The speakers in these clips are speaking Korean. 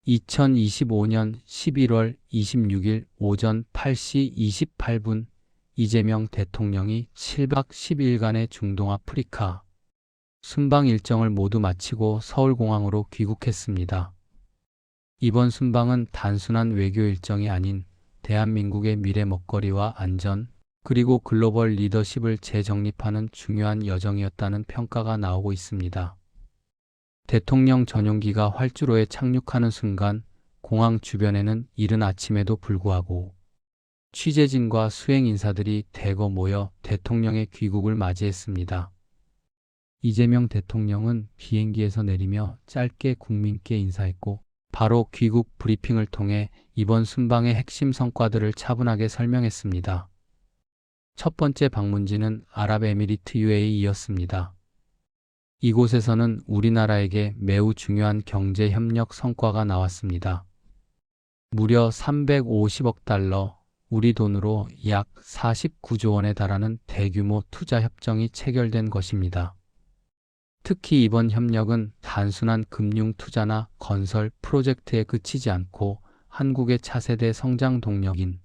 2025년 11월 26일 오전 8시 28분 이재명 대통령이 7박 10일간의 중동 아프리카 순방 일정을 모두 마치고 서울공항으로 귀국했습니다. 이번 순방은 단순한 외교 일정이 아닌 대한민국의 미래 먹거리와 안전, 그리고 글로벌 리더십을 재정립하는 중요한 여정이었다는 평가가 나오고 있습니다. 대통령 전용기가 활주로에 착륙하는 순간 공항 주변에는 이른 아침에도 불구하고 취재진과 수행 인사들이 대거 모여 대통령의 귀국을 맞이했습니다. 이재명 대통령은 비행기에서 내리며 짧게 국민께 인사했고 바로 귀국 브리핑을 통해 이번 순방의 핵심 성과들을 차분하게 설명했습니다. 첫 번째 방문지는 아랍에미리트 UAE였습니다. 이곳에서는 우리나라에게 매우 중요한 경제 협력 성과가 나왔습니다. 무려 350억 달러, 우리 돈으로 약 49조 원에 달하는 대규모 투자 협정이 체결된 것입니다. 특히 이번 협력은 단순한 금융 투자나 건설 프로젝트에 그치지 않고 한국의 차세대 성장 동력인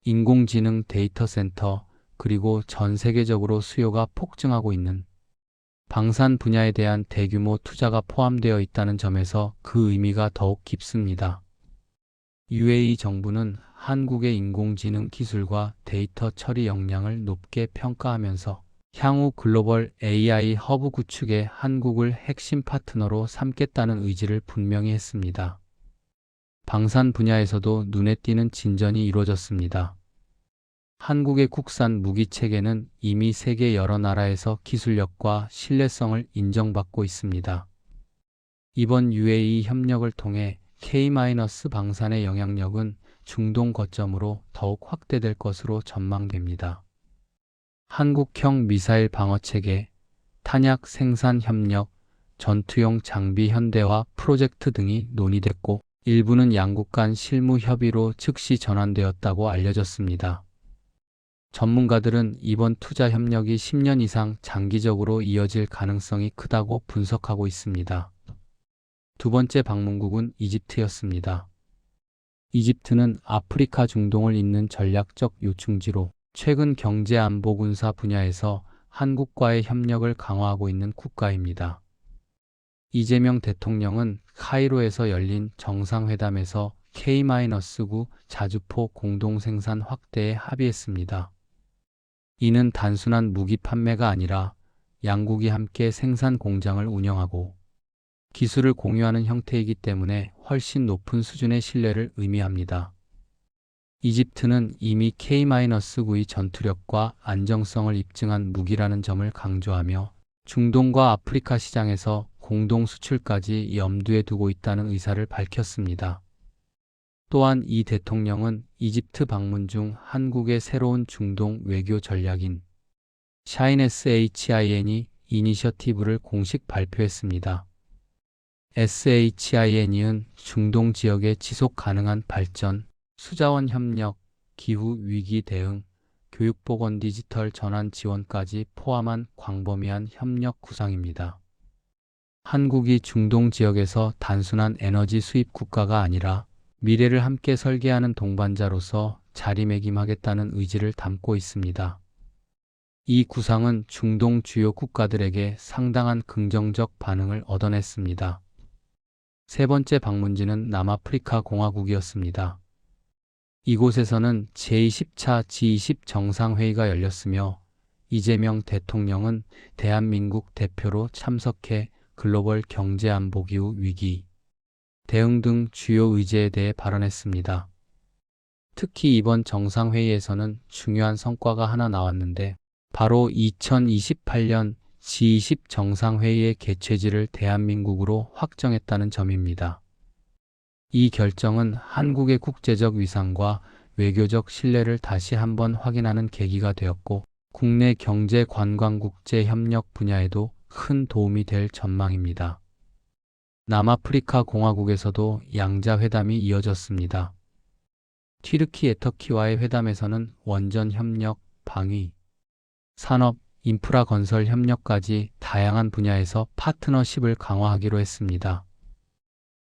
인공지능 데이터 센터, 그리고 전 세계적으로 수요가 폭증하고 있는 방산 분야에 대한 대규모 투자가 포함되어 있다는 점에서 그 의미가 더욱 깊습니다. UAE 정부는 한국의 인공지능 기술과 데이터 처리 역량을 높게 평가하면서 향후 글로벌 AI 허브 구축에 한국을 핵심 파트너로 삼겠다는 의지를 분명히 했습니다. 방산 분야에서도 눈에 띄는 진전이 이루어졌습니다. 한국의 국산 무기 체계는 이미 세계 여러 나라에서 기술력과 신뢰성을 인정받고 있습니다. 이번 UAE 협력을 통해 K-방산의 영향력은 중동 거점으로 더욱 확대될 것으로 전망됩니다. 한국형 미사일 방어체계, 탄약 생산 협력, 전투용 장비 현대화 프로젝트 등이 논의됐고 일부는 양국 간 실무 협의로 즉시 전환되었다고 알려졌습니다. 전문가들은 이번 투자 협력이 10년 이상 장기적으로 이어질 가능성이 크다고 분석하고 있습니다. 두 번째 방문국은 이집트였습니다. 이집트는 아프리카 중동을 잇는 전략적 요충지로 최근 경제 안보 군사 분야에서 한국과의 협력을 강화하고 있는 국가입니다. 이재명 대통령은 카이로에서 열린 정상회담에서 K-9 자주포 공동생산 확대에 합의했습니다. 이는 단순한 무기 판매가 아니라 양국이 함께 생산 공장을 운영하고 기술을 공유하는 형태이기 때문에 훨씬 높은 수준의 신뢰를 의미합니다. 이집트는 이미 K-9의 전투력과 안정성을 입증한 무기라는 점을 강조하며 중동과 아프리카 시장에서 공동 수출까지 염두에 두고 있다는 의사를 밝혔습니다. 또한 이 대통령은 이집트 방문 중 한국의 새로운 중동 외교 전략인 SHINE 이니셔티브를 공식 발표했습니다. SHINE은 중동 지역의 지속 가능한 발전, 수자원 협력, 기후 위기 대응, 교육보건 디지털 전환 지원까지 포함한 광범위한 협력 구상입니다. 한국이 중동 지역에서 단순한 에너지 수입 국가가 아니라 미래를 함께 설계하는 동반자로서 자리매김하겠다는 의지를 담고 있습니다. 이 구상은 중동 주요 국가들에게 상당한 긍정적 반응을 얻어냈습니다. 세 번째 방문지는 남아프리카 공화국이었습니다. 이곳에서는 제20차 G20 정상회의가 열렸으며 이재명 대통령은 대한민국 대표로 참석해 글로벌 경제안보 기후 위기 대응 등 주요 의제에 대해 발언했습니다. 특히 이번 정상회의에서는 중요한 성과가 하나 나왔는데 바로 2028년 G20 정상회의의 개최지를 대한민국으로 확정했다는 점입니다. 이 결정은 한국의 국제적 위상과 외교적 신뢰를 다시 한번 확인하는 계기가 되었고 국내 경제 관광 국제 협력 분야에도 큰 도움이 될 전망입니다. 남아프리카 공화국에서도 양자 회담이 이어졌습니다. 튀르키 애터키와의 회담에서는 원전 협력, 방위, 산업, 인프라 건설 협력까지 다양한 분야에서 파트너십을 강화하기로 했습니다.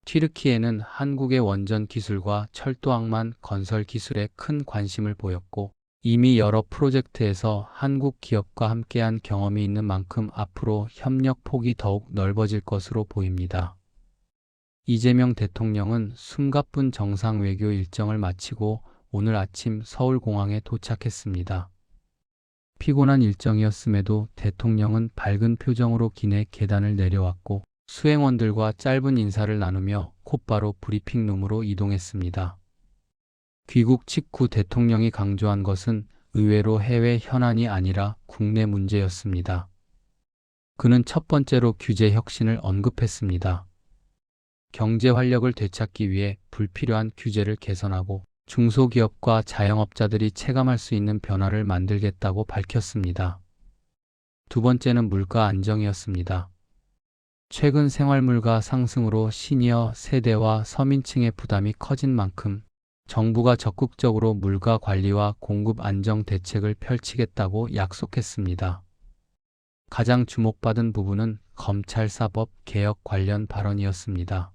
튀르키예는 한국의 원전 기술과 철도항만 건설 기술에 큰 관심을 보였고, 이미 여러 프로젝트에서 한국 기업과 함께한 경험이 있는 만큼 앞으로 협력 폭이 더욱 넓어질 것으로 보입니다. 이재명 대통령은 숨가쁜 정상 외교 일정을 마치고 오늘 아침 서울공항에 도착했습니다. 피곤한 일정이었음에도 대통령은 밝은 표정으로 기내 계단을 내려왔고 수행원들과 짧은 인사를 나누며 곧바로 브리핑룸으로 이동했습니다. 귀국 직후 대통령이 강조한 것은 의외로 해외 현안이 아니라 국내 문제였습니다. 그는 첫 번째로 규제 혁신을 언급했습니다. 경제 활력을 되찾기 위해 불필요한 규제를 개선하고 중소기업과 자영업자들이 체감할 수 있는 변화를 만들겠다고 밝혔습니다. 두 번째는 물가 안정이었습니다. 최근 생활물가 상승으로 시니어 세대와 서민층의 부담이 커진 만큼 정부가 적극적으로 물가 관리와 공급 안정 대책을 펼치겠다고 약속했습니다. 가장 주목받은 부분은 검찰 사법 개혁 관련 발언이었습니다.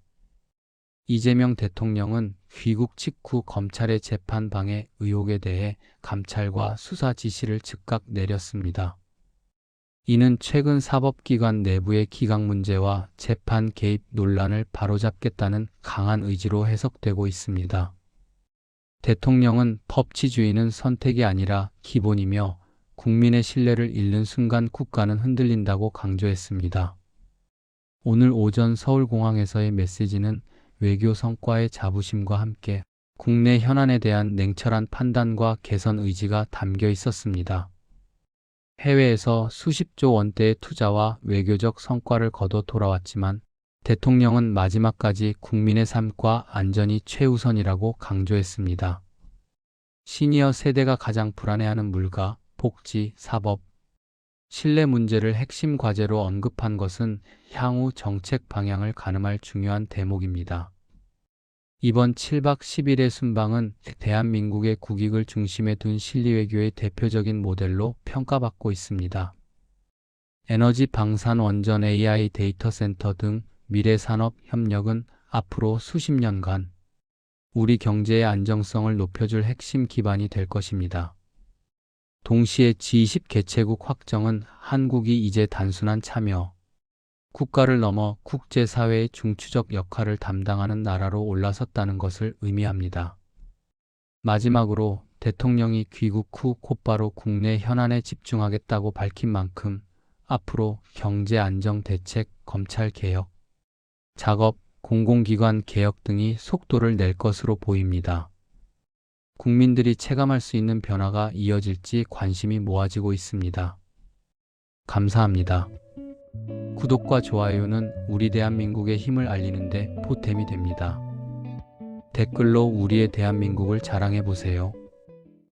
이재명 대통령은 귀국 직후 검찰의 재판 방해 의혹에 대해 감찰과 수사 지시를 즉각 내렸습니다. 이는 최근 사법기관 내부의 기강 문제와 재판 개입 논란을 바로잡겠다는 강한 의지로 해석되고 있습니다. 대통령은 법치주의는 선택이 아니라 기본이며 국민의 신뢰를 잃는 순간 국가는 흔들린다고 강조했습니다. 오늘 오전 서울공항에서의 메시지는 외교 성과의 자부심과 함께 국내 현안에 대한 냉철한 판단과 개선 의지가 담겨 있었습니다. 해외에서 수십조 원대의 투자와 외교적 성과를 거둬 돌아왔지만 대통령은 마지막까지 국민의 삶과 안전이 최우선이라고 강조했습니다. 시니어 세대가 가장 불안해하는 물가, 복지, 사법, 신뢰 문제를 핵심 과제로 언급한 것은 향후 정책 방향을 가늠할 중요한 대목입니다. 이번 7박 10일의 순방은 대한민국의 국익을 중심에 둔 실리외교의 대표적인 모델로 평가받고 있습니다. 에너지, 방산, 원전, AI, 데이터 센터 등 미래 산업 협력은 앞으로 수십 년간 우리 경제의 안정성을 높여줄 핵심 기반이 될 것입니다. 동시에 G20 개최국 확정은 한국이 이제 단순한 참여, 국가를 넘어 국제사회의 중추적 역할을 담당하는 나라로 올라섰다는 것을 의미합니다. 마지막으로 대통령이 귀국 후 곧바로 국내 현안에 집중하겠다고 밝힌 만큼 앞으로 경제 안정 대책, 검찰 개혁, 작업, 공공기관 개혁 등이 속도를 낼 것으로 보입니다. 국민들이 체감할 수 있는 변화가 이어질지 관심이 모아지고 있습니다. 감사합니다. 구독과 좋아요는 우리 대한민국의 힘을 알리는 데 보탬이 됩니다. 댓글로 우리의 대한민국을 자랑해 보세요.